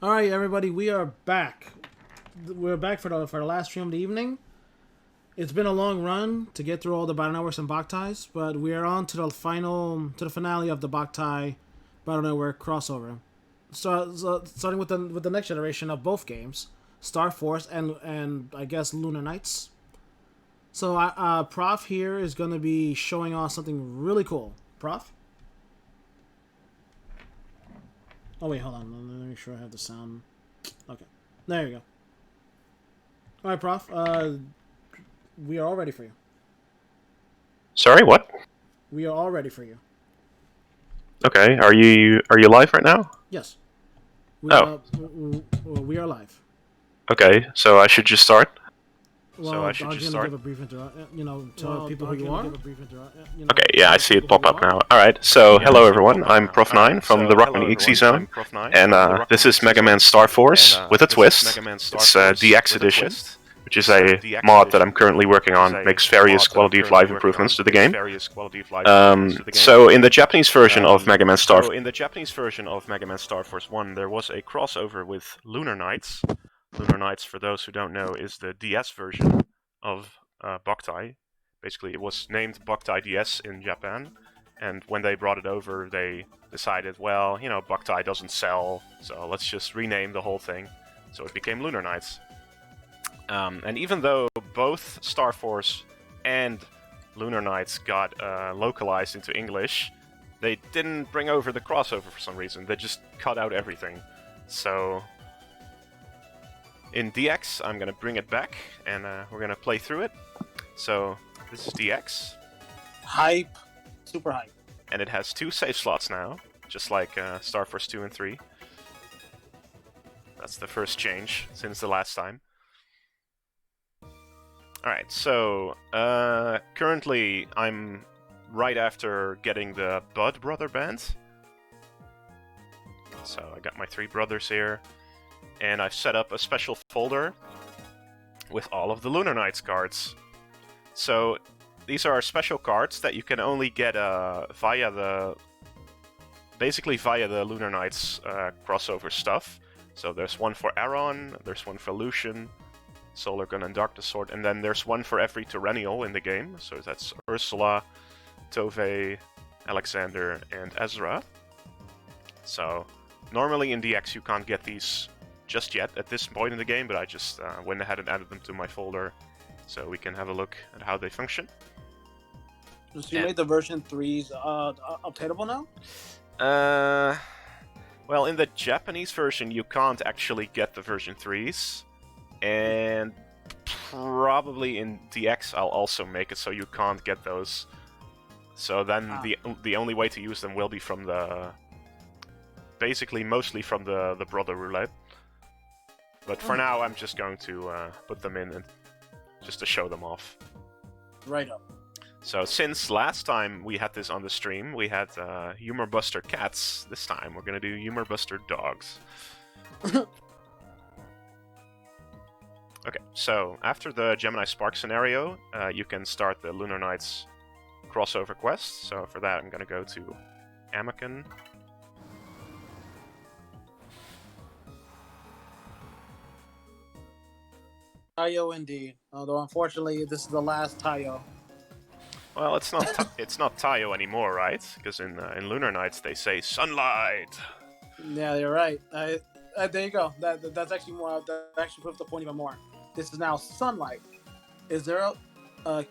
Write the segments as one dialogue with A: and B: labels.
A: All right, everybody, we are back. We're back for the last stream of the evening. It's been a long run to get through all the battle networks and Boktais, but we are on to the finale of the Boktai battle network crossover. Starting with the next generation of both games, Star Force and I guess Lunar Knights. So, Prof here is going to be showing off something really cool. Prof. Oh wait, hold on. Let me make sure I have the sound. Okay, there you go. All right, Prof. We are all ready for you.
B: Sorry, what?
A: We are all ready for you.
B: Okay, are you live right now?
A: Yes. We are live.
B: Okay, so I should just start.
A: Well, Dog's gonna give a brief tell people who you are.
B: Okay, yeah, I see it pop up now. Alright, so hello everyone, I'm Prof 9 from the Rockman EXE Zone, and this is Mega Man Star Force with a twist. It's DX Edition, which is a mod that I'm currently working on, makes various quality of life improvements to the game. So in the Japanese version of Mega Man Star Force 1, there was a crossover with Lunar Knights. Lunar Knights, for those who don't know, is the DS version of Boktai. Basically, it was named Boktai DS in Japan, and when they brought it over, they decided, well, you know, Boktai doesn't sell, so let's just rename the whole thing. So it became Lunar Knights. And even though both Star Force and Lunar Knights got localized into English, they didn't bring over the crossover for some reason. They just cut out everything. So in DX, I'm gonna bring it back, and we're gonna play through it. So this is DX.
C: Hype. Super hype.
B: And it has 2 save slots now, just like Star Force 2 and 3. That's the first change since the last time. Alright, so currently I'm right after getting the Bud Brother Band. So I got my 3 brothers here. And I've set up a special folder with all of the Lunar Knights cards. So these are special cards that you can only get via the Lunar Knights crossover stuff. So there's one for Aron, there's one for Lucian, Solar Gun and Darkness Sword, and then there's one for every Tyrannial in the game. So that's Ursula, Tove, Alexander, and Ezra. So normally in DX you can't get these just yet at this point in the game, but I just went ahead and added them to my folder so we can have a look at how they function.
C: So you made the version 3s updatable now?
B: Well, in the Japanese version you can't actually get the version 3s, and probably in DX I'll also make it so you can't get those. So then the only way to use them will be from basically mostly from the Brother Roulette. But for now, I'm just going to put them in and just to show them off.
C: Right up.
B: So since last time we had this on the stream, we had Humor Buster Cats. This time we're going to do Humor Buster Dogs. Okay, so after the Gemini Spark scenario, you can start the Lunar Knights crossover quest. So for that, I'm going to go to Amaken.
C: Tayo indeed. Although unfortunately this is the last Tayo.
B: Well, it's not Tayo anymore, right? Because in Lunar Knights they say sunlight.
C: Yeah, you're right. There you go. That's actually more. That actually proves the point even more. This is now sunlight. Is there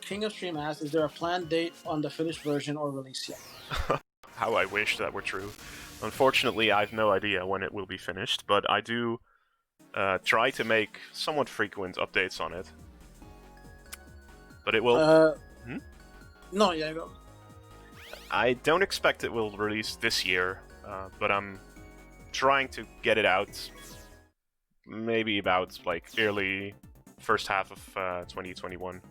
C: King of Stream asks, is there a planned date on the finished version or release yet?
B: How I wish that were true. Unfortunately, I have no idea when it will be finished, but I do try to make somewhat frequent updates on it. But it will...
C: No, yeah, go.
B: I don't expect it will release this year, but I'm trying to get it out maybe about like early first half of 2021.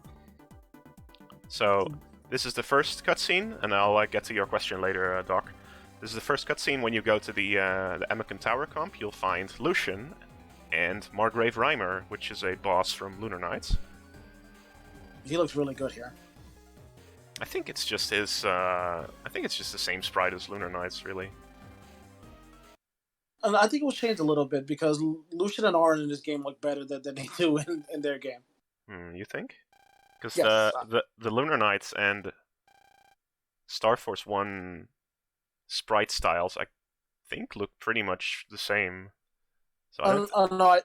B: So this is the first cutscene, and I'll get to your question later, Doc. This is the first cutscene. When you go to the Amaken Tower comp, you'll find Lucian and Margrave Reimer, which is a boss from Lunar Knights.
C: He looks really good here.
B: I think it's just his. I think it's just the same sprite as Lunar Knights, really.
C: And I think it was changed a little bit because Lucian and Auron in this game look better than they do in their game.
B: You think? Because
C: Yes.
B: the Lunar Knights and Star Force 1 sprite styles, I think, look pretty much the same. So
C: No,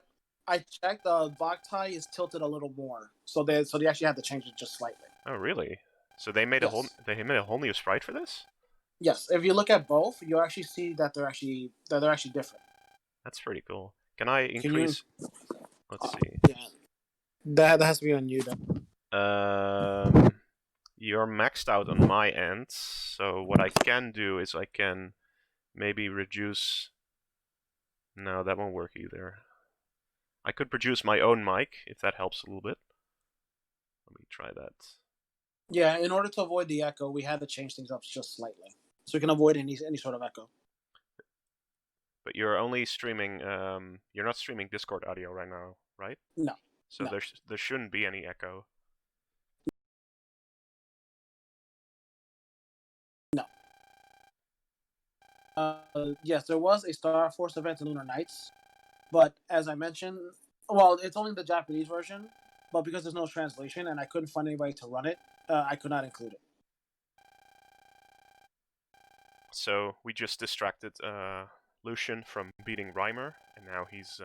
C: I checked. Boktai is tilted a little more, so they actually had to change it just slightly.
B: Oh, really? So they made
C: Yes.
B: a whole new sprite for this?
C: Yes, if you look at both, you'll actually see that they're actually different.
B: That's pretty cool. Can I
C: Can you?
B: increase? Let's see.
C: Yeah, that has to be on you then.
B: You're maxed out on my end, so what I can do is I can maybe reduce. No, that won't work either. I could produce my own mic if that helps a little bit. Let me try that.
C: Yeah, in order to avoid the echo, we had to change things up just slightly, so we can avoid any sort of echo.
B: But you're only streaming. You're not streaming Discord audio right now, right?
C: No.
B: So
C: No.
B: there shouldn't be any echo.
C: No. Yes, there was a Star Force event in Lunar Knights, but as I mentioned, well, it's only the Japanese version, but because there's no translation and I couldn't find anybody to run it, I could not include it.
B: So we just distracted Lucian from beating Reimer, and now he's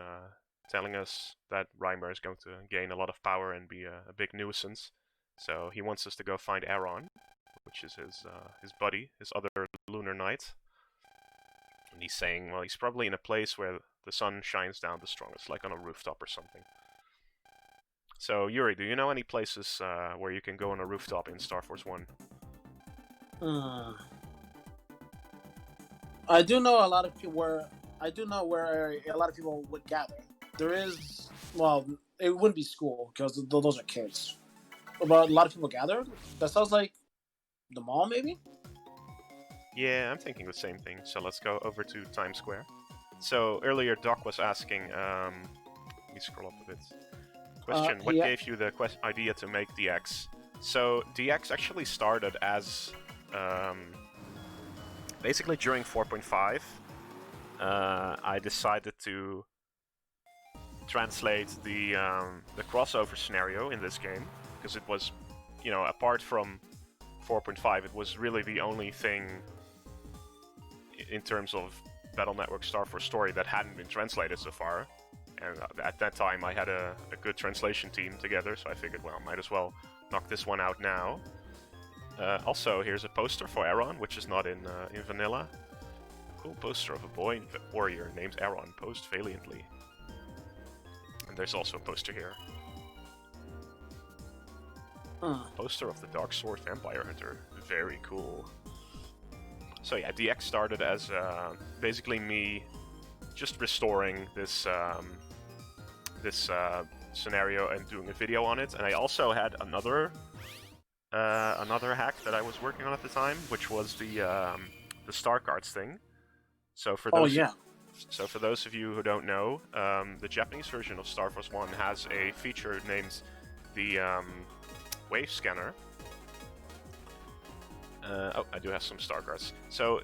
B: telling us that Reimer is going to gain a lot of power and be a big nuisance. So he wants us to go find Aaron, which is his buddy, his other Lunar Knight. And he's saying, well, he's probably in a place where the sun shines down the strongest, like on a rooftop or something. So, Yuri, do you know any places where you can go on a rooftop in Star Force 1?
C: I do know a lot of people where a lot of people would gather. There is, well, it wouldn't be school because those are kids, but a lot of people gather. That sounds like the mall, maybe.
B: Yeah, I'm thinking the same thing. So let's go over to Times Square. So earlier, Doc was asking. Let me scroll up a bit. Question: what gave you the idea to make DX? So DX actually started as basically during 4.5. I decided to translate the crossover scenario in this game because it was, apart from 4.5, it was really the only thing in terms of Battle Network Star Force story that hadn't been translated so far. And at that time I had a good translation team together, so I figured, well, might as well knock this one out now. Also, here's a poster for Aaron, which is not in vanilla. Cool poster of a boy warrior named Aaron, posed valiantly. And there's also a poster here. Poster of the Dark Sword Vampire Hunter. Very cool. So yeah, DX started as basically me just restoring this scenario and doing a video on it. And I also had another hack that I was working on at the time, which was the star cards thing. So for those for those of you who don't know, the Japanese version of Star Force 1 has a feature named the Wave Scanner. I do have some star cards. So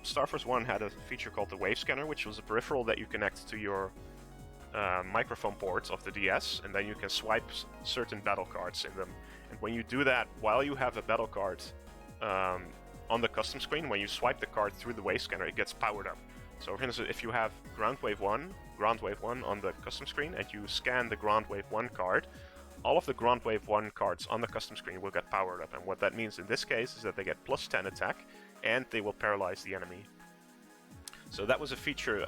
B: Star Force 1 had a feature called the Wave Scanner, which was a peripheral that you connect to your microphone ports of the DS, and then you can swipe certain battle cards in them. And when you do that, while you have a battle card on the custom screen, when you swipe the card through the Wave Scanner, it gets powered up. So for instance, if you have Ground Wave 1 on the custom screen, and you scan the Ground Wave 1 card, all of the Ground Wave 1 cards on the custom screen will get powered up. And what that means in this case is that they get plus 10 attack, and they will paralyze the enemy. So that was a feature,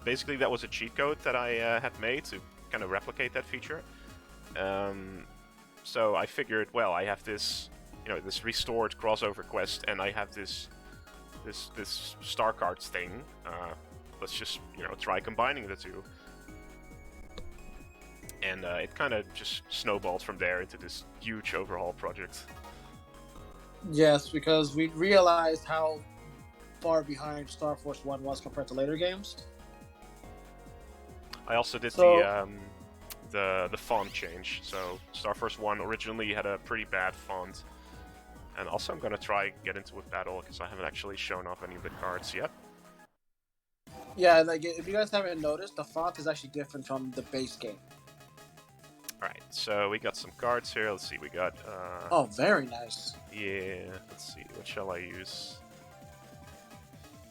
B: basically that was a cheat code that I had made to kind of replicate that feature. So I figured, well, I have this, this restored crossover quest, and I have this star cards thing. Let's just, try combining the two. And it kind of just snowballed from there into this huge overhaul project.
C: Yes, because we realized how far behind Star Force 1 was compared to later games.
B: I also did the font change. So Star Force 1 originally had a pretty bad font. And also I'm going to try get into a battle because I haven't actually shown off any of the cards yet.
C: Yeah, like if you guys haven't noticed, the font is actually different from the base game.
B: Alright, so we got some cards here. Let's see, we got...
C: Oh, very nice.
B: Yeah, let's see, what shall I use?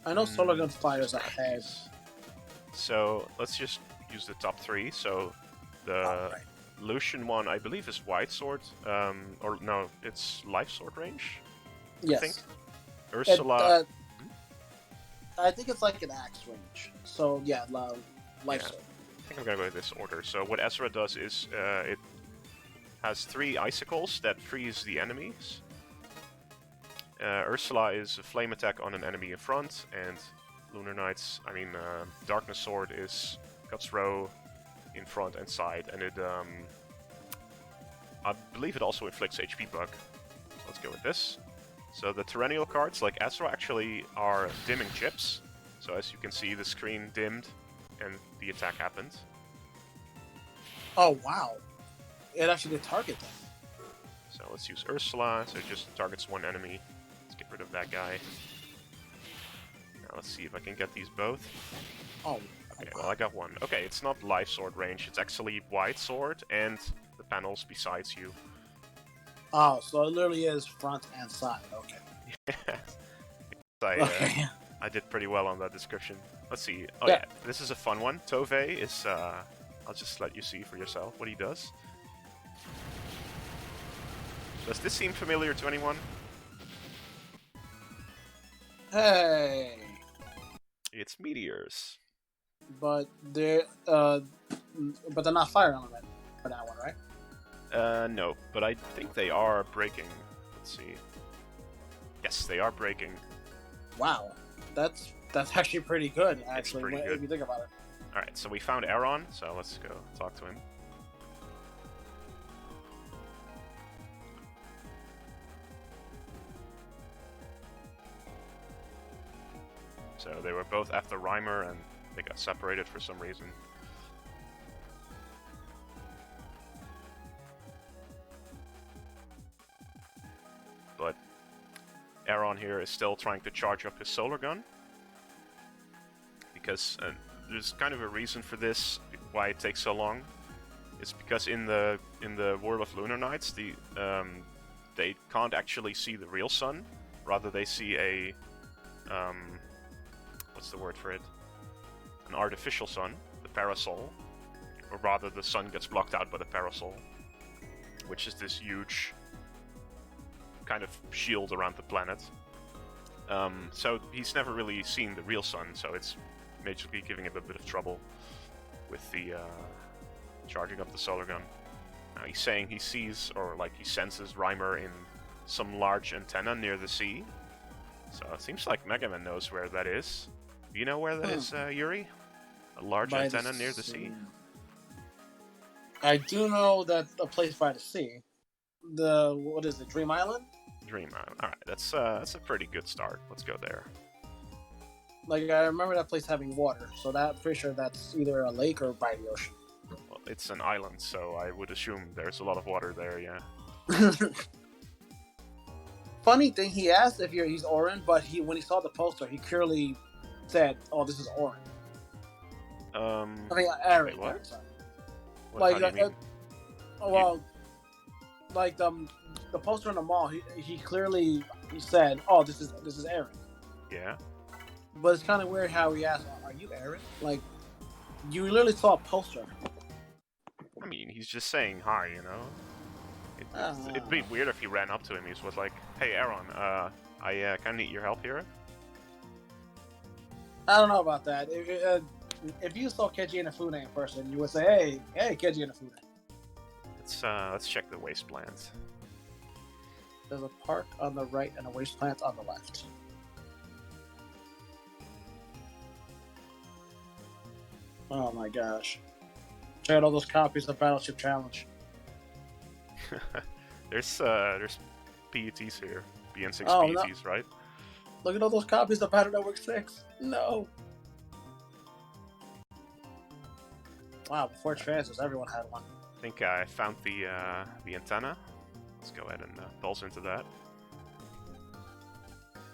C: I know Solar Gun fires
B: Just
C: ahead.
B: these. So, let's just use the top 3. So, the
C: Alright.
B: Lucian one, I believe, is White Sword. Or no, it's Life Sword range, I think.
C: Yes.
B: Ursula...
C: I think it's like an axe range. So yeah, life
B: Yeah.
C: sword.
B: I think I'm gonna go with this order. So what Ezra does is it has 3 icicles that freeze the enemies. Ursula is a flame attack on an enemy in front, and Lunar Knights, Darkness Sword is cuts row in front and side, and it I believe it also inflicts HP bug. Let's go with this. So the Tyrannial cards, like Ezra, actually are dimming chips. So as you can see, the screen dimmed, and the attack happened.
C: Oh wow! It actually did target them.
B: So let's use Ursula, so it just targets one enemy. Let's get rid of that guy. Now let's see if I can get these both.
C: Oh.
B: Okay, well I got one. Okay, it's not Life Sword range, it's actually White Sword and the panels besides you.
C: Oh, so it literally is front and side. Okay. Okay.
B: I did pretty well on that description. Let's see. Oh
C: Yeah.
B: yeah, this is a fun one. Tove is, I'll just let you see for yourself what he does. Does this seem familiar to anyone?
C: Hey.
B: It's meteors.
C: But they're not fire element for that one, right?
B: No, but I think they are breaking. Let's see. Yes, they are breaking.
C: Wow. That's actually pretty good. Actually,
B: pretty
C: if
B: good.
C: you think about it.
B: Alright, so we found Aaron, so let's go talk to him. So they were both after Reimer and they got separated for some reason. But Aaron here is still trying to charge up his solar gun. Because there's kind of a reason for this, why it takes so long. It's because in the world of Lunar Knights, they can't actually see the real sun. Rather, they see a what's the word for it? An artificial sun, the parasol, or rather, the sun gets blocked out by the parasol, which is this huge kind of shield around the planet. So he's never really seen the real sun, so it's basically giving him a bit of trouble with the charging up the solar gun. Now he's saying he sees, or like he senses Reimer in some large antenna near the sea. So it seems like Mega Man knows where that is. Do you know where that is, Yuri? A large
C: By
B: antenna near the sea?
C: I do know that a place by the sea. What is it, Dream Island?
B: Dream Island. Alright, that's a pretty good start. Let's go there.
C: Like, I remember that place having water, so pretty sure that's either a lake or by the ocean.
B: Well, it's an island, so I would assume there's a lot of water there, yeah.
C: Funny thing, he asked if he's Orin, but when he saw the poster, he clearly said, "Oh, this is Orin." I mean, Aaron.
B: Wait, what?
C: Aaron, sorry.
B: What, how do you mean?
C: Well, like the poster in the mall, he clearly said, "Oh, this is Aaron."
B: Yeah.
C: But it's kind of weird how he asked, "Are you Aaron?" Like, you literally saw a poster.
B: I mean, he's just saying hi, you know? It'd be weird if he ran up to him. He was like, "Hey, Aaron, I kind of need your help here."
C: I don't know about that. If you saw Keiji Inafune in person, you would say, "Hey, Keiji Inafune."
B: Let's check the wastelands.
C: There's a park on the right and a waste plant on the left. Oh my gosh! Check out all those copies of Battleship Challenge.
B: There's PETs here. BN6
C: Oh,
B: PETs, right?
C: Look at all those copies of Battle Network 6. No. Wow, before transfers, everyone had one.
B: I think I found the antenna. Let's go ahead and pulse into that.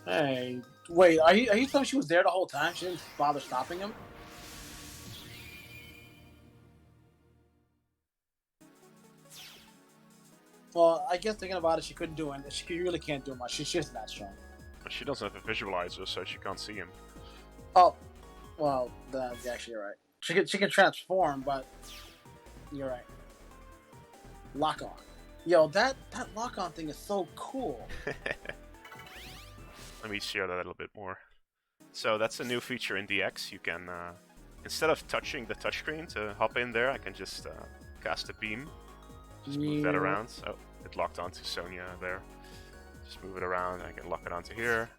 C: Hey, Wait, are you telling me she was there the whole time? She didn't bother stopping him? Well, I guess thinking about it, she couldn't do it. She really can't do much. She's just that strong.
B: But she doesn't have a visualizer, so she can't see him.
C: Oh, well, actually you're right. She can transform, but you're right. Lock on. Yo, that lock on thing is so cool.
B: Let me share that a little bit more. So that's a new feature in DX. You can, instead of touching the touchscreen to hop in there, I can just cast a beam. Just move that around. Oh, it locked onto Sonya there. Just move it around. I can lock it onto here.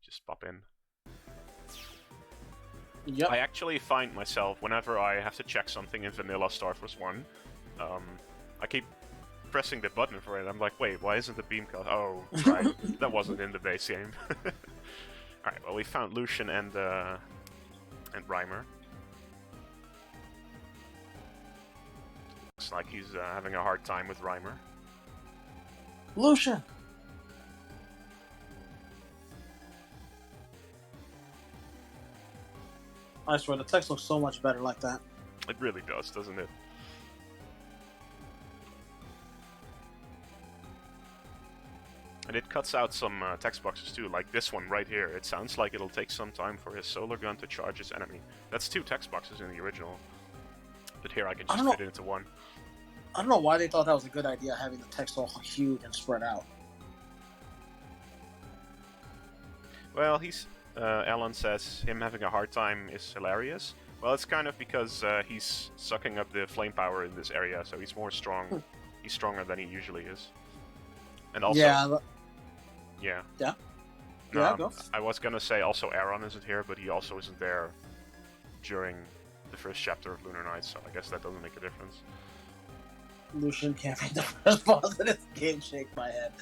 B: Just pop in.
C: Yep.
B: I actually find myself, whenever I have to check something in vanilla Star Force 1, I keep pressing the button for it. I'm like, wait, why isn't the beam cast? Oh, right. That wasn't in the base game. Alright, well, we found Lucian and Reimer. Looks like he's having a hard time with Reimer.
C: Lucian! I swear, the text looks so much better like that.
B: It really does, doesn't it? And it cuts out some text boxes too, like this one right here. It sounds like it'll take some time for his solar gun to charge his enemy. That's 2 text boxes in the original. But here I can just fit it into one.
C: I don't know why they thought that was a good idea, having the text all huge and spread out.
B: Well, Alan says him having a hard time is hilarious. Well, it's kind of because he's sucking up the flame power in this area, so he's more strong. He's stronger than he usually is. And also...
C: Yeah. Go.
B: I was gonna say also Aaron isn't here, but he also isn't there during the first chapter of Lunar Knights, so I guess that doesn't make a difference.
C: Lucian can't be the first boss in this game. Shake my head.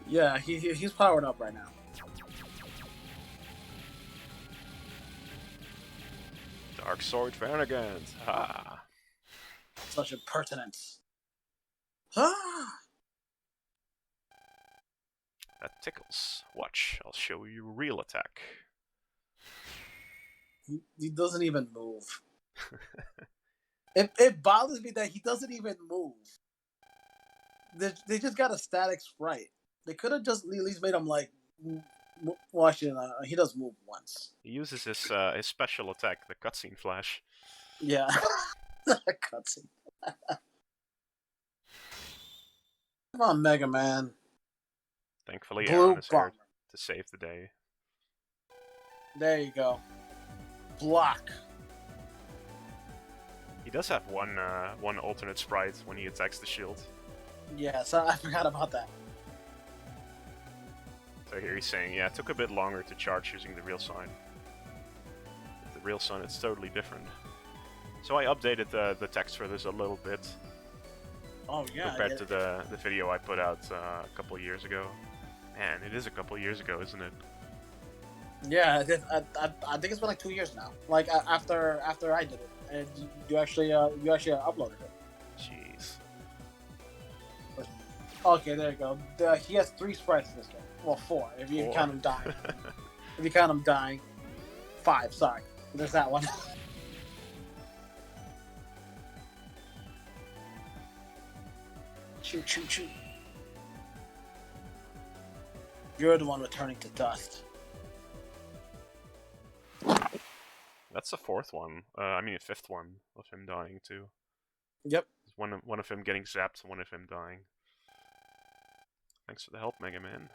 C: Yeah, he's powered up right now.
B: Dark Sword Vanagant! Ah!
C: Such impertinence. Ah!
B: That tickles. Watch, I'll show you real attack.
C: He doesn't even move. It bothers me that he doesn't even move. They just got a static sprite. They could have just at least made him like... Well, actually, he does move once.
B: He uses his special attack, the cutscene flash.
C: Yeah. Cutscene. Come on, Mega Man.
B: Thankfully,
C: Blue
B: Aaron is here
C: bomber.
B: to save the day.
C: There you go. Block.
B: He does have one alternate sprite when he attacks the shield.
C: Yeah, so I forgot about that.
B: So here he's saying, yeah, it took a bit longer to charge using the real sign. With the real sign, it's totally different. So I updated the text for this a little bit.
C: Oh, yeah.
B: Compared to the video I put out a couple of years ago. Man, it is a couple of years ago, isn't it?
C: Yeah, I think it's been like 2 years now. Like after I did it, and you actually uploaded it.
B: Jeez.
C: Okay, there you go. He has 3 sprites in this game. Well, 4 if you count him dying. If you count him dying, 5. Sorry, there's that one. Choo choo choo. You're the one returning to dust.
B: That's the 4th one. I mean, the 5th one of him dying too.
C: Yep.
B: One of him getting zapped, one of him dying. Thanks for the help, Mega Man.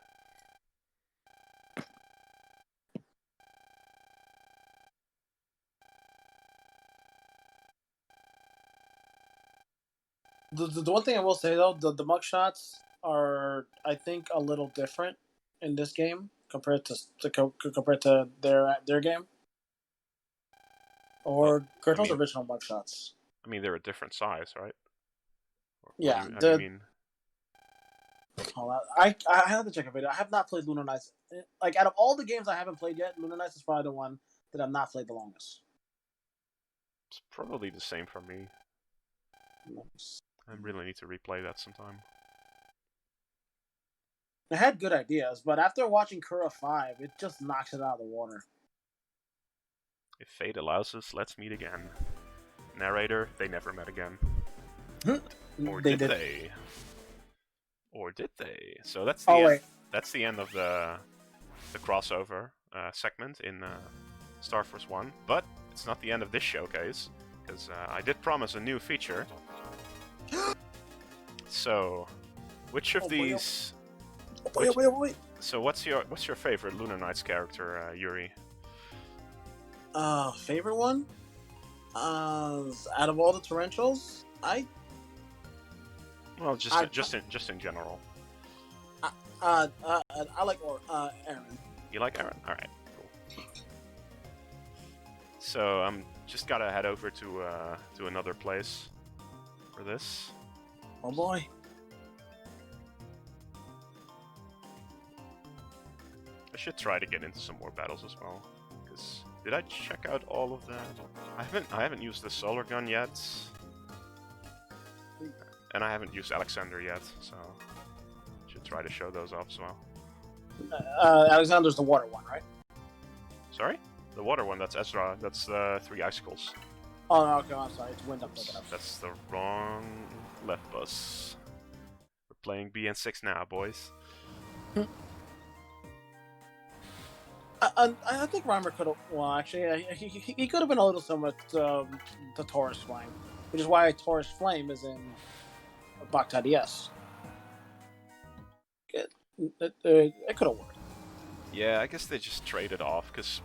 C: The one thing I will say though, the mugshots are, I think, a little different in this game compared to their game or Gertle's original mugshots.
B: I mean, they're a different size, right?
C: Yeah.
B: How do you mean?
C: I have to check a video. I have not played Lunar Knights. Like, out of all the games I haven't played yet, Lunar Knights is probably the one that I've not played the longest.
B: It's probably the same for me.
C: Nice.
B: I really need to replay that sometime.
C: It had good ideas, but after watching Kura 5, it just knocks it out of the water.
B: If fate allows us, let's meet again. Narrator, they never met again. Or did they? Or did they? So that's the end. That's the end of the crossover segment in Star Force 1. But it's not the end of this showcase, because I did promise a new feature. So, which of these?
C: Wait.
B: So what's your favorite Lunar Knights character, Yuri?
C: Favorite one? Out of all the torrentials,
B: Well, just in general.
C: I like Aaron.
B: You like Aaron? All right, cool. So I'm just gotta head over to another place for this.
C: Oh boy.
B: I should try to get into some more battles as well. Because did I check out all of that? I haven't used the solar gun yet, and I haven't used Alexander yet. So should try to show those off as well.
C: Alexander's the water one, right?
B: Sorry, the water one. That's Ezra. That's the 3 icicles.
C: Oh, no, okay. I'm sorry. It's wind up.
B: That's the wrong left bus. We're playing BN6 now, boys.
C: I think Reimer could have. Well, actually, he could have been a little similar to Taurus Flame, which is why Taurus Flame is in Boktai DS. It could have worked.
B: Yeah, I guess they just traded off because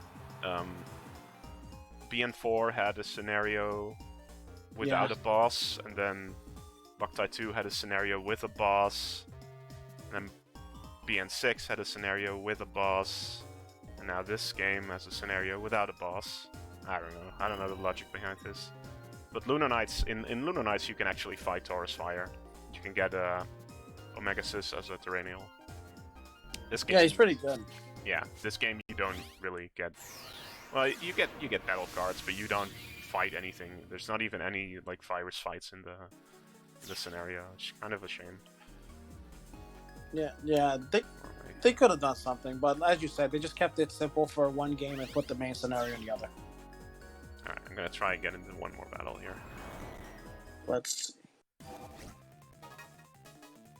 B: BN4 had a scenario without a boss, and then Boktai 2 had a scenario with a boss, and then BN6 had a scenario with a boss, and now this game has a scenario without a boss. I don't know the logic behind this. But Lunar Knights, in Lunar Knights you can actually fight Taurus Fire. You can get Omega Sis as a Tyrannial. This game,
C: yeah, he's pretty good.
B: Yeah, this game you don't really get. Well, you get battle cards, but you don't fight anything. There's not even any like virus fights in the scenario. It's kind of a shame.
C: Yeah. They could have done something, but as you said, they just kept it simple for one game and put the main scenario in the other.
B: All right, I'm gonna try and get into one more battle here.
C: Let's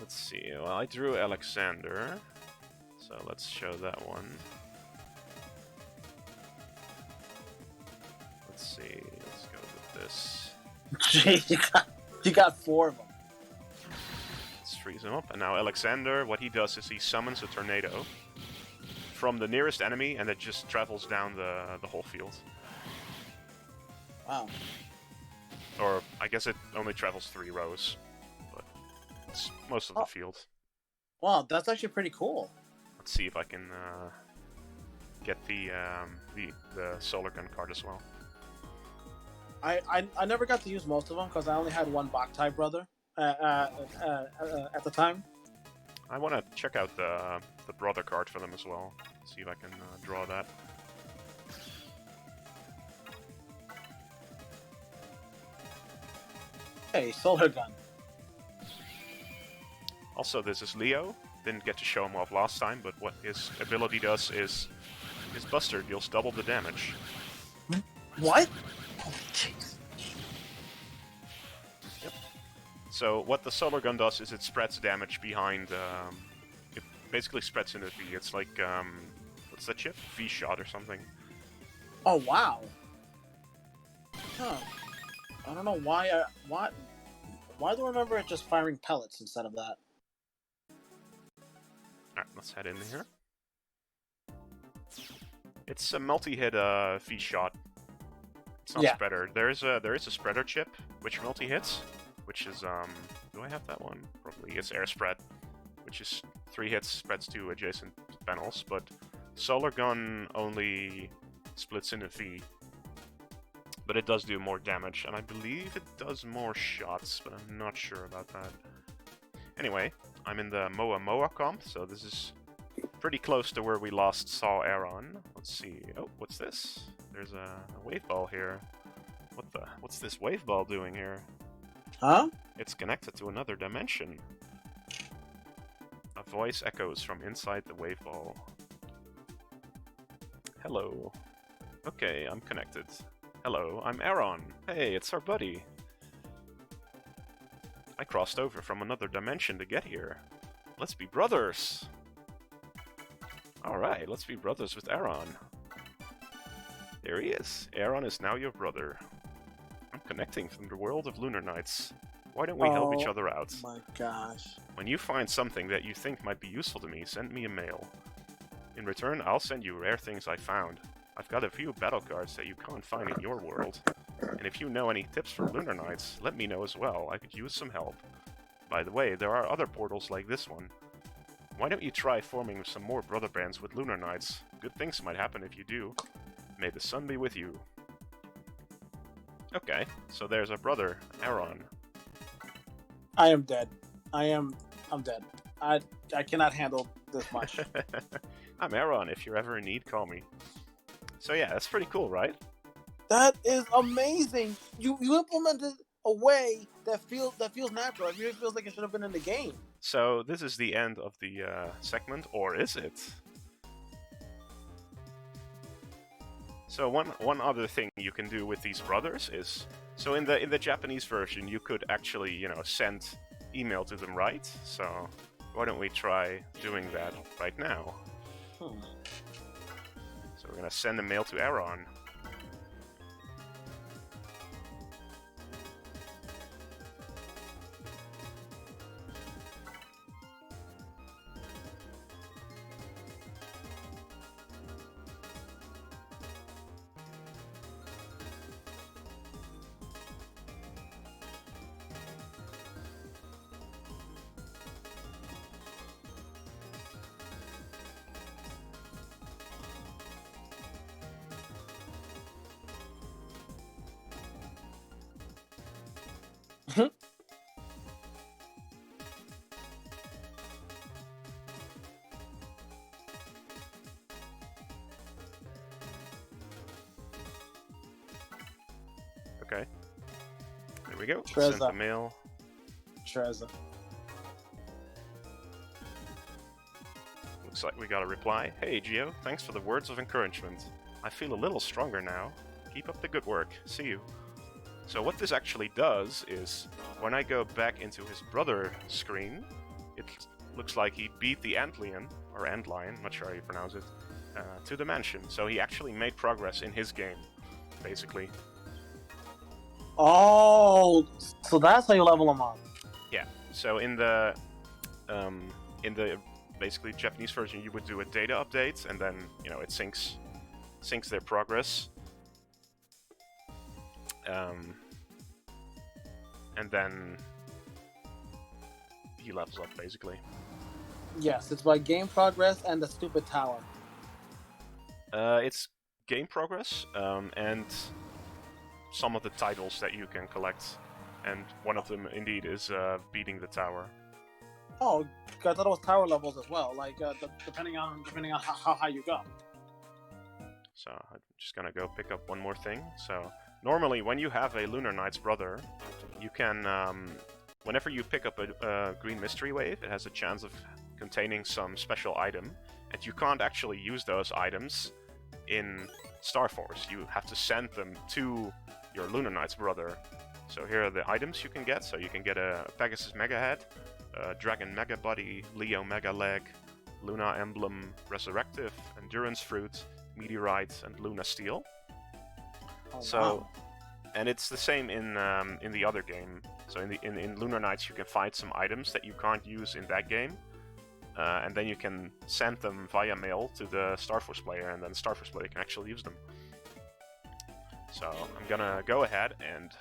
B: see. Well, I drew Alexander, so let's show that one. Let's see. Let's go with this.
C: Jeez, you got 4 of them.
B: Let's freeze him up. And now Alexander, what he does is he summons a tornado from the nearest enemy, and it just travels down the whole field.
C: Wow.
B: Or I guess it only travels 3 rows, but it's most of the field.
C: Wow, that's actually pretty cool.
B: Let's see if I can get the solar gun card as well.
C: I never got to use most of them because I only had one Boktai brother at the time.
B: I want to check out the brother card for them as well. See if I can draw that.
C: Hey, solar gun.
B: Also, this is Leo. Didn't get to show him off last time, but what his ability does is his Buster deals double the damage.
C: What? Oh, jeez.
B: Yep. So what the solar gun does is it spreads damage behind. It basically spreads in a V. It's like what's that chip? V shot or something.
C: Oh wow. Huh. I don't know why. Why do I remember it just firing pellets instead of that?
B: Alright, let's head in here. It's a multi-hit V shot. It's not spreader. There is a spreader chip which multi-hits, which is do I have that one? Probably it's air spread, which is 3 hits, spreads to adjacent panels, but solar gun only splits in a V. But it does do more damage, and I believe it does more shots, but I'm not sure about that. Anyway, I'm in the Moa comp, so this is pretty close to where we last saw Aaron. Let's see. Oh, what's this? There's a wave ball here. What's this wave ball doing here?
C: Huh?
B: It's connected to another dimension. A voice echoes from inside the wave ball. Hello. Okay, I'm connected. Hello, I'm Aaron. Hey, it's our buddy. I crossed over from another dimension to get here. Let's be brothers. Alright, let's be brothers with Aaron. There he is. Aaron is now your brother. I'm connecting from the world of Lunar Knights. Why don't we help each other out?
C: Oh my gosh.
B: When you find something that you think might be useful to me, send me a mail. In return, I'll send you rare things I found. I've got a few battle cards that you can't find in your world. And if you know any tips for Lunar Knights, let me know as well. I could use some help. By the way, there are other portals like this one. Why don't you try forming some more brother bands with Lunar Knights? Good things might happen if you do. May the sun be with you. Okay, so there's our brother, Aaron.
C: I am dead. I'm dead. I cannot handle this much.
B: I'm Aaron. If you're ever in need, call me. So yeah, that's pretty cool, right?
C: That is amazing. You implemented a way that feels natural. It really feels like it should have been in the game.
B: So this is the end of the segment, or is it? So one other thing you can do with these brothers is, so in the Japanese version you could actually send email to them, right? So why don't we try doing that right now? So we're gonna send a mail to Aaron. Okay. There we go.
C: Treza.
B: Send the mail.
C: Treza.
B: Looks like we got a reply. Hey, Gio. Thanks for the words of encouragement. I feel a little stronger now. Keep up the good work. See you. So what this actually does is, when I go back into his brother screen, it looks like he beat the Antlion, or Antlion, not sure how you pronounce it, to the mansion. So he actually made progress in his game, basically.
C: Oh, so that's how you level them up.
B: Yeah. So in the basically Japanese version, you would do a data update, and then it syncs their progress. And then he levels up, basically.
C: Yes, it's by game progress and the stupid tower.
B: It's game progress, and some of the titles that you can collect, and one of them indeed is beating the tower.
C: Oh, I thought it was tower levels as well, like depending on how high you go.
B: So I'm just gonna go pick up one more thing. So normally, when you have a Lunar Knights brother, you can, whenever you pick up a green mystery wave, it has a chance of containing some special item, and you can't actually use those items in Star Force. You have to send them to your Lunar Knights brother. So here are the items you can get. So you can get a Pegasus Mega Head, Dragon Mega Body, Leo Mega Leg, Luna Emblem Resurrective, Endurance Fruit, Meteorite, and Luna Steel.
C: Oh,
B: So,
C: wow.
B: and it's the same in the other game. So in Lunar Knights you can find some items that you can't use in that game, and then you can send them via mail to the Star Force player, and then the Star Force player can actually use them. So I'm gonna go ahead and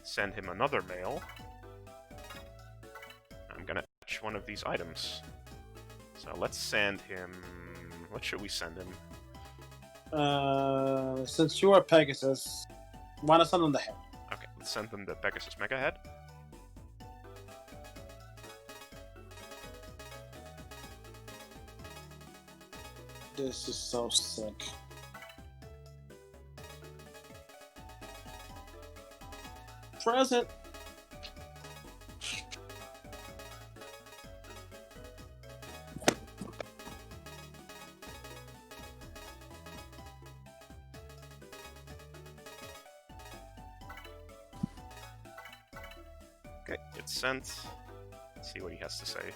B: send him another mail. I'm gonna touch one of these items. So let's send him... What should we send him?
C: Since you are Pegasus, why not send them the head?
B: Okay, let's send them the Pegasus Mega Head.
C: This is so sick. Present.
B: Okay, it's sent. Let's see what he has to say.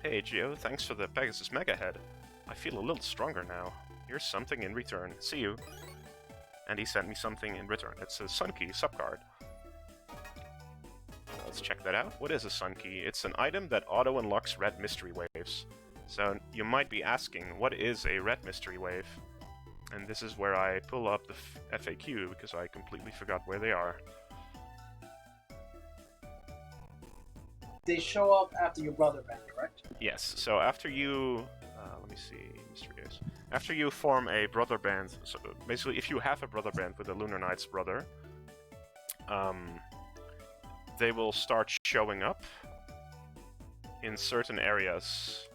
B: Hey Geo, thanks for the Pegasus Mega Head. I feel a little stronger now. Here's something in return. See you. And he sent me something in return. It's a Sun Key subcard. Let's check that out. What is a Sun Key? It's an item that auto-unlocks red mystery waves. So you might be asking, what is a red mystery wave? And this is where I pull up the FAQ, because I completely forgot where they are.
C: They show up after your brother band, correct?
B: Yes, so after you... let me see, mystery waves. After you form a brother band, so basically if you have a brother band with a Lunar Knights brother, they will start showing up in certain areas.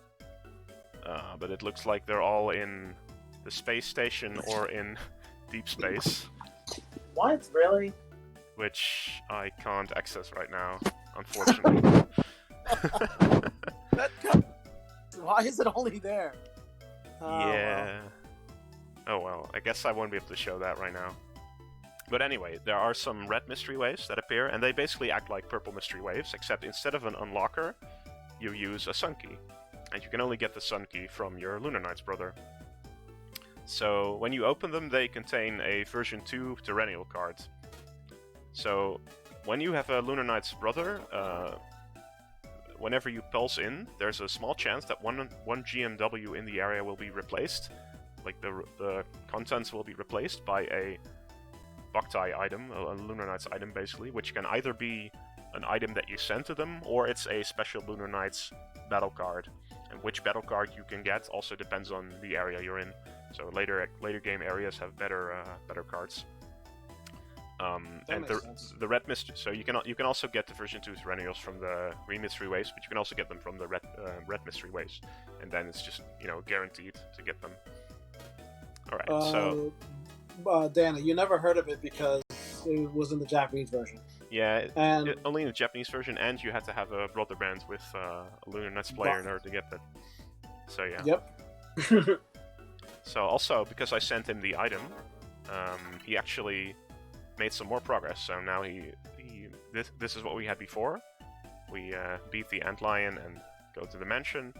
B: But it looks like they're all in the space station or in deep space.
C: What? Really?
B: Which I can't access right now, unfortunately.
C: Why is it only there?
B: Yeah. Oh well, I guess I won't be able to show that right now. But anyway, there are some red mystery waves that appear, and they basically act like purple mystery waves, except instead of an unlocker, you use a Sun Key. And you can only get the Sun Key from your Lunar Knights brother. So when you open them, they contain a version 2 Tyrannial card. So when you have a Lunar Knights brother, whenever you pulse in, there's a small chance that one GMW in the area will be replaced. Like the contents will be replaced by a Boktai item, a Lunar Knights item basically, which can either be an item that you send to them, or it's a special Lunar Knights battle card. And which battle card you can get also depends on the area you're in. So later game areas have better cards. And the red mystery. So you can also get the version 2 Tyrannials from the green mystery waves, but you can also get them from the red mystery waves, and then it's just guaranteed to get them. All right. So
C: Dana, you never heard of it because it was in the Japanese version.
B: Yeah,
C: and
B: only in the Japanese version, and you had to have a brother band with a Lunar Knights player in order to get that. So yeah.
C: Yep.
B: So also, because I sent him the item, he actually made some more progress. So now this is what we had before. We beat the Antlion and go to the mansion.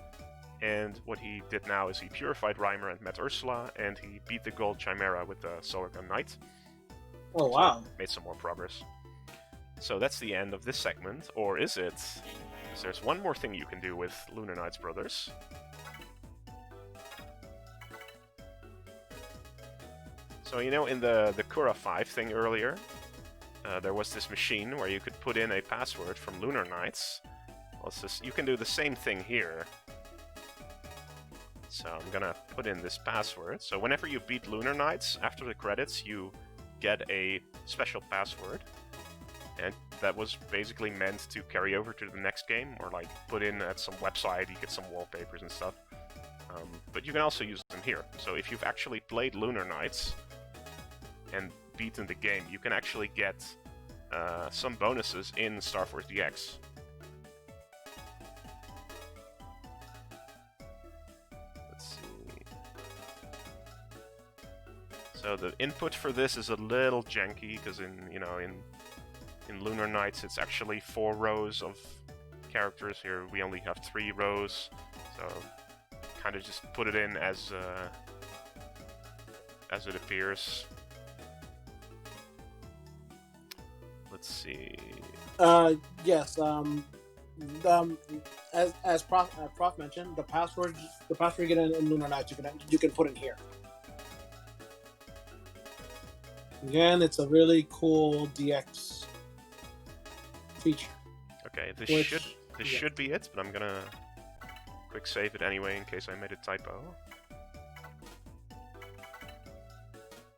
B: And what he did now is he purified Reimer and met Ursula, and he beat the Gold Chimera with the Solar Gun Knight.
C: Oh wow!
B: So made some more progress. So that's the end of this segment, or is it? Because there's one more thing you can do with Lunar Knights brothers. So in the Kura 5 thing earlier, there was this machine where you could put in a password from Lunar Knights. Well, you can do the same thing here. So I'm gonna put in this password. So whenever you beat Lunar Knights, after the credits, you get a special password. And that was basically meant to carry over to the next game, or like put in at some website, you get some wallpapers and stuff. But you can also use them here. So if you've actually played Lunar Knights and beaten the game, you can actually get some bonuses in Star Force DX. Let's see. So the input for this is a little janky, because in Lunar Knights it's actually 4 rows of characters. Here we only have 3 rows, so kind of just put it in as it appears. Let's see.
C: Yes. As Prof mentioned, the password you get in Lunar Knights you can put in here. Again, it's a really cool DX feature.
B: Okay, this should be it, but I'm gonna quick save it anyway in case I made a typo.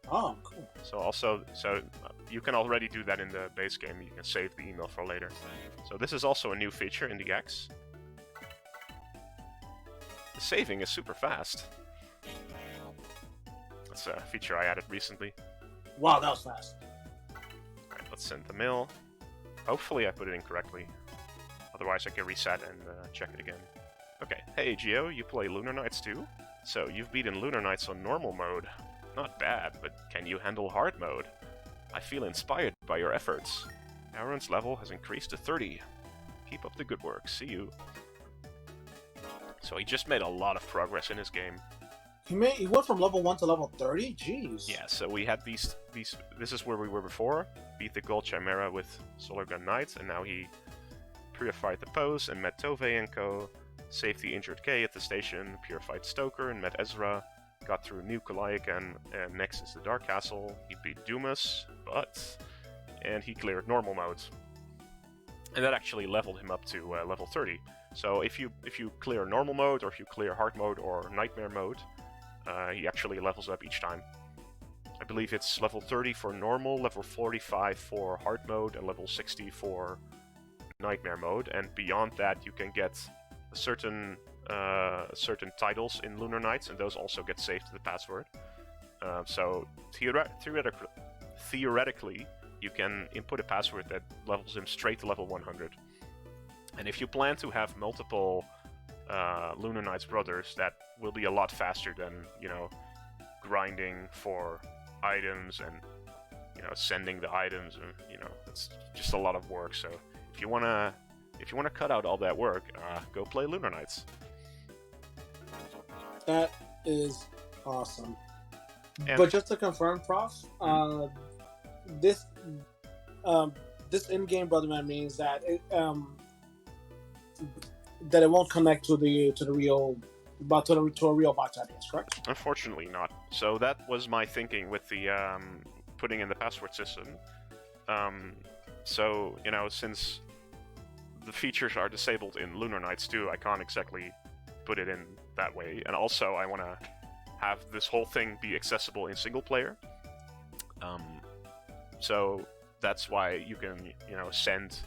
C: Oh, cool.
B: So you can already do that in the base game. You can save the email for later. So this is also a new feature in DX. The saving is super fast. That's a feature I added recently.
C: Wow, that was fast.
B: Alright, let's send the mail. Hopefully I put it in correctly. Otherwise I can reset and check it again. Okay, hey Geo, you play Lunar Knights too? So you've beaten Lunar Knights on normal mode. Not bad, but can you handle hard mode? I feel inspired by your efforts. Aaron's level has increased to 30. Keep up the good work. See you. So he just made a lot of progress in his game.
C: He went from level 1 to level 30? Jeez.
B: Yeah, so we had these. This is where we were before. Beat the Gold Chimera with Solar Gun Knights, and now he purified the pose and met Tove and Co. Saved the injured K at the station, purified Stoker and met Ezra. Got through New Calliope, and next is the Dark Castle. He beat Dumas, and he cleared normal mode. And that actually leveled him up to level 30. So if you clear normal mode, or if you clear hard mode or nightmare mode, he actually levels up each time. I believe it's level 30 for normal, level 45 for hard mode, and level 60 for nightmare mode. And beyond that, you can get certain titles in Lunar Knights, and those also get saved to the password. So theoretically, you can input a password that levels him straight to level 100. And if you plan to have multiple Lunar Knights brothers, that will be a lot faster than, grinding for items and, sending the items, and, it's just a lot of work. So if you wanna cut out all that work, go play Lunar Knights.
C: That is awesome.
B: And
C: but just to confirm, Prof, this in-game brotherman means that it won't connect to a real Boktai, correct?
B: Unfortunately not. So that was my thinking with the putting in the password system. So, since the features are disabled in Lunar Knights too, I can't exactly put it in that way. And also, I want to have this whole thing be accessible in single player. So that's why you can, send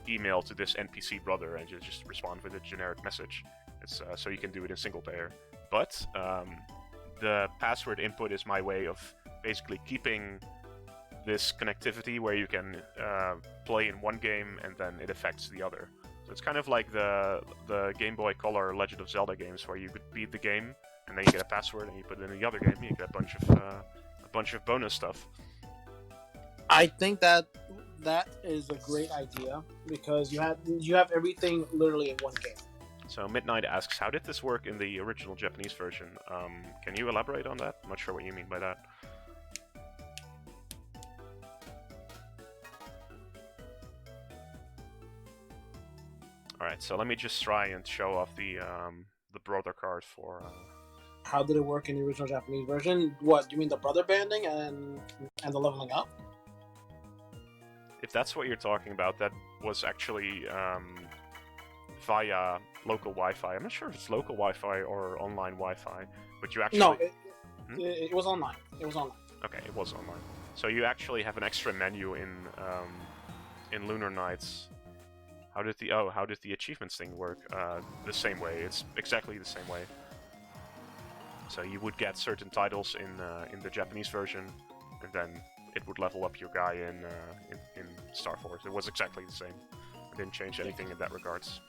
B: email to this NPC brother and just respond with a generic message. It's so you can do it in single player. But the password input is my way of basically keeping this connectivity where you can play in one game and then it affects the other. So it's kind of like the Game Boy Color Legend of Zelda games, where you could beat the game and then you get a password and you put it in the other game and you get a bunch of bonus stuff.
C: I think that is a great idea, because you have everything literally in one game.
B: So Midnight asks, how did this work in the original Japanese version? Can you elaborate on that? I'm not sure what you mean by that. Alright, so let me just try and show off the brother card for...
C: How did it work in the original Japanese version? What, you mean the brother banding and the leveling up?
B: If that's what you're talking about, that was actually via local Wi-Fi. I'm not sure if it's local Wi-Fi or online Wi-Fi, but you actually...
C: No, it was online. It was online.
B: Okay, it was online. So you actually have an extra menu in Lunar Knights. How did the achievements thing work? The same way. It's exactly the same way. So you would get certain titles in the Japanese version, and then it would level up your guy in Star Force. It was exactly the same. I didn't change anything in that regards.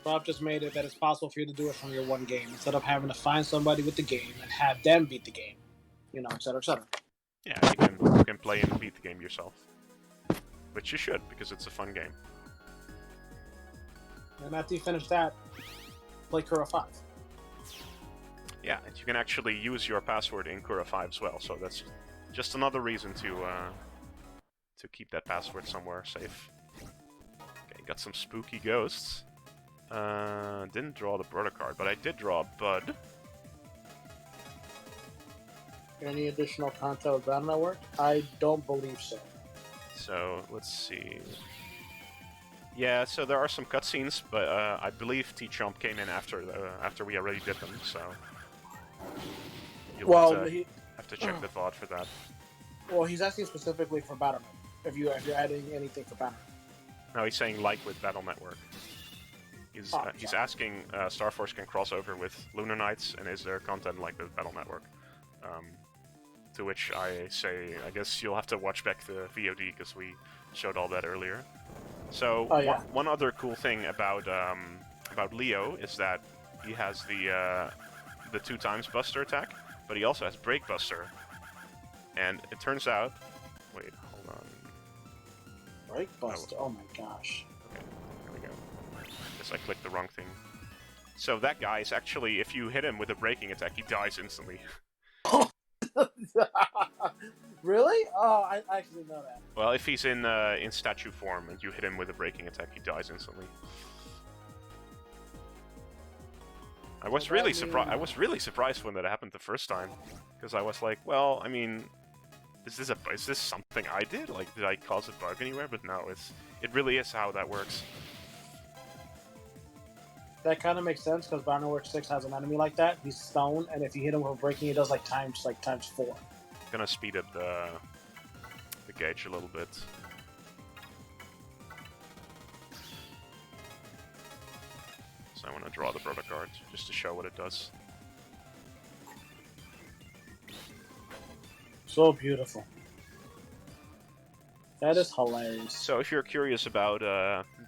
C: Rob just made it that it's possible for you to do it from your one game, instead of having to find somebody with the game and have them beat the game. Etc., etc.
B: Yeah, you can play and beat the game yourself. Which you should, because it's a fun game.
C: And after you finish that, play Kura 5.
B: Yeah, and you can actually use your password in Kura 5 as well, so that's just another reason to keep that password somewhere safe. Okay, got some spooky ghosts. Didn't draw the brother card, but I did draw Bud.
C: Any additional content with Battle Network? I don't believe so.
B: So, let's see. Yeah, so there are some cutscenes, but I believe T-Chomp came in after we already did them, so... You'll have to check the VOD for that.
C: Well, he's asking specifically for Battle Network, if you're adding anything for Battle Network.
B: No, he's saying like with Battle Network. He's asking Star Force can cross over with Lunar Knights, and is there content like with Battle Network? To which I say, I guess you'll have to watch back the VOD, because we showed all that earlier. So, one other cool thing about Leo is that he has the 2x Buster attack, but he also has Break Buster. And it turns out Wait, hold on.
C: Breakbuster. Oh my gosh.
B: Okay, there we go. Guess I clicked the wrong thing. So that guy is actually, if you hit him with a breaking attack, he dies instantly.
C: Really? Oh, I actually didn't know that.
B: Well, if he's in statue form and you hit him with a breaking attack, he dies instantly. I was really surprised. I was really surprised when that happened the first time, because I was like, well, I mean, is this something I did? Like, did I cause a bug anywhere? But no, it really is how that works.
C: That kind of makes sense because Bannerwork 6 has an enemy like that. He's stone, and if you hit him with breaking, it does like times 4.
B: Gonna speed up the gauge a little bit. So I want to draw the brother card just to show what it does.
C: So beautiful. That is hilarious.
B: So if you're curious about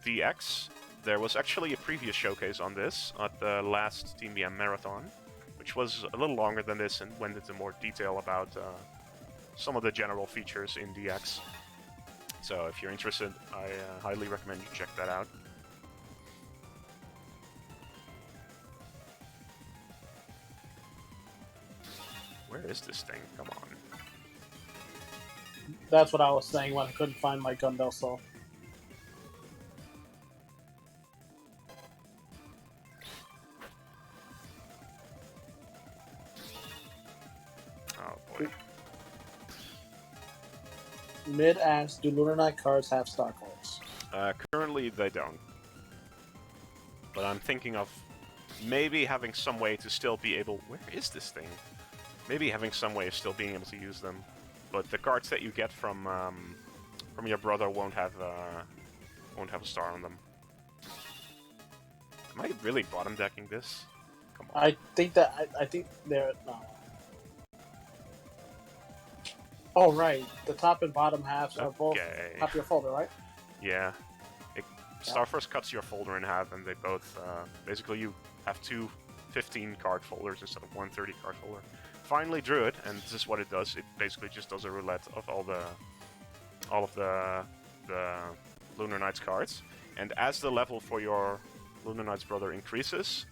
B: VX, there was actually a previous showcase on this at the last TeamBN marathon, which was a little longer than this and went into more detail about some of the general features in DX. So if you're interested, I highly recommend you check that out. Where is this thing? Come on.
C: That's what I was saying when I couldn't find my Gundel Soul.
B: Oh boy.
C: Mid asks, do Lunar Knight cards have star cards?
B: Currently they don't. But I'm thinking of maybe having some way to still be able... Where is this thing? Maybe having some way of still being able to use them. But the cards that you get from your brother won't have a star on them. Am I really bottom decking this? Come on.
C: I think they're no. Oh right, the top and bottom halves are both top of your folder, right?
B: Yeah. Star first cuts your folder in half, and they both basically you have two 15 card folders instead of one 30 card folder. Finally drew it, and this is what it does. It basically just does a roulette of all of the Lunar Knights cards. And as the level for your Lunar Knights brother increases,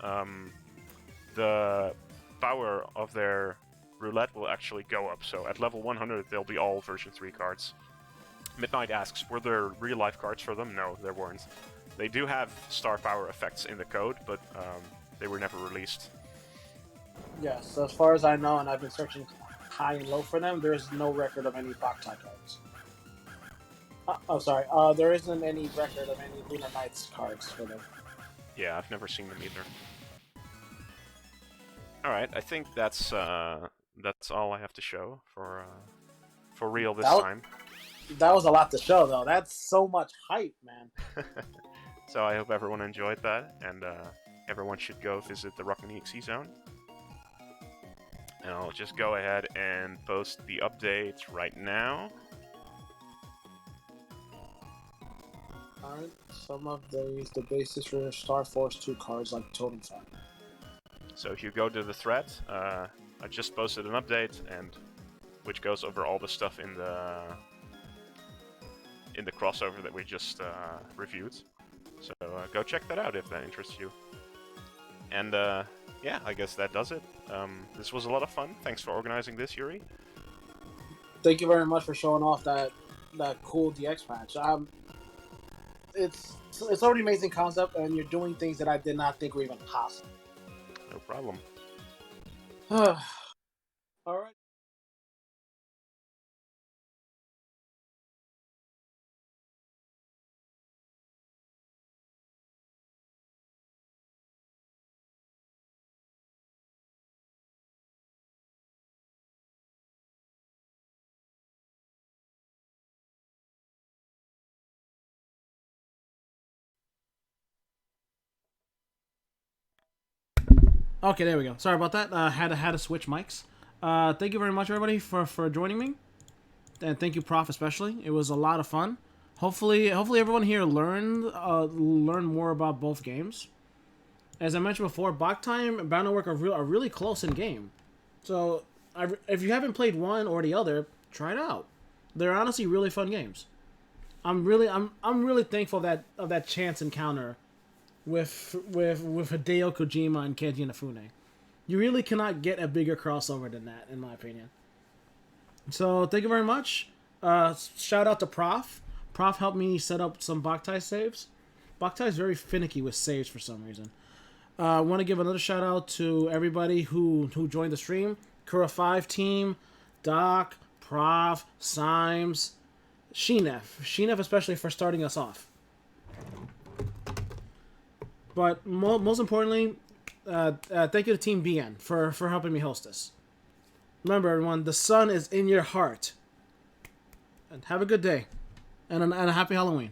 B: the power of their roulette will actually go up. So at level 100, they'll be all version 3 cards. Midnight asks, were there real-life cards for them? No, there weren't. They do have star power effects in the code, but they were never released.
C: Yes, as far as I know, and I've been searching high and low for them, there's no record of any Boktai cards. There isn't any record of any Lunar Knights cards for them.
B: Yeah, I've never seen them either. Alright, I think that's all I have to show for real this time.
C: That was a lot to show, though. That's so much hype, man.
B: So I hope everyone enjoyed that, and everyone should go visit the Rockman EXE Zone. And I'll just go ahead and post the update right now.
C: Aren't some of these the basis for Star Force 2 cards like Totem Fire?
B: So if you go to the thread, I just posted an update, and which goes over all the stuff in the crossover that we just reviewed. So go check that out if that interests you. And yeah, I guess that does it. This was a lot of fun. Thanks for organizing this, Yuri.
C: Thank you very much for showing off that cool DX patch. It's already an amazing concept, and you're doing things that I did not think were even possible.
B: No problem.
C: All right.
A: Okay, there we go. Sorry about that. Had to switch mics. Thank you very much, everybody, for joining me, and thank you, Prof, especially. It was a lot of fun. Hopefully everyone here learned more about both games. As I mentioned before, Boktai and Bannerwork are really close in game. So if you haven't played one or the other, try it out. They're honestly really fun games. I'm really thankful of that chance encounter with Hideo Kojima and Keiji Inafune. You really cannot get a bigger crossover than that, in my opinion. So thank you very much. Shout out to Prof. Prof helped me set up some Boktai saves. Boktai is very finicky with saves for some reason. I want to give another shout out to everybody who joined the stream. Kura 5 team, Doc, Prof, Symes, Sheenef especially for starting us off. But most importantly, thank you to TeamBN for helping me host this. Remember, everyone, the sun is in your heart. And have a good day. And a happy Halloween.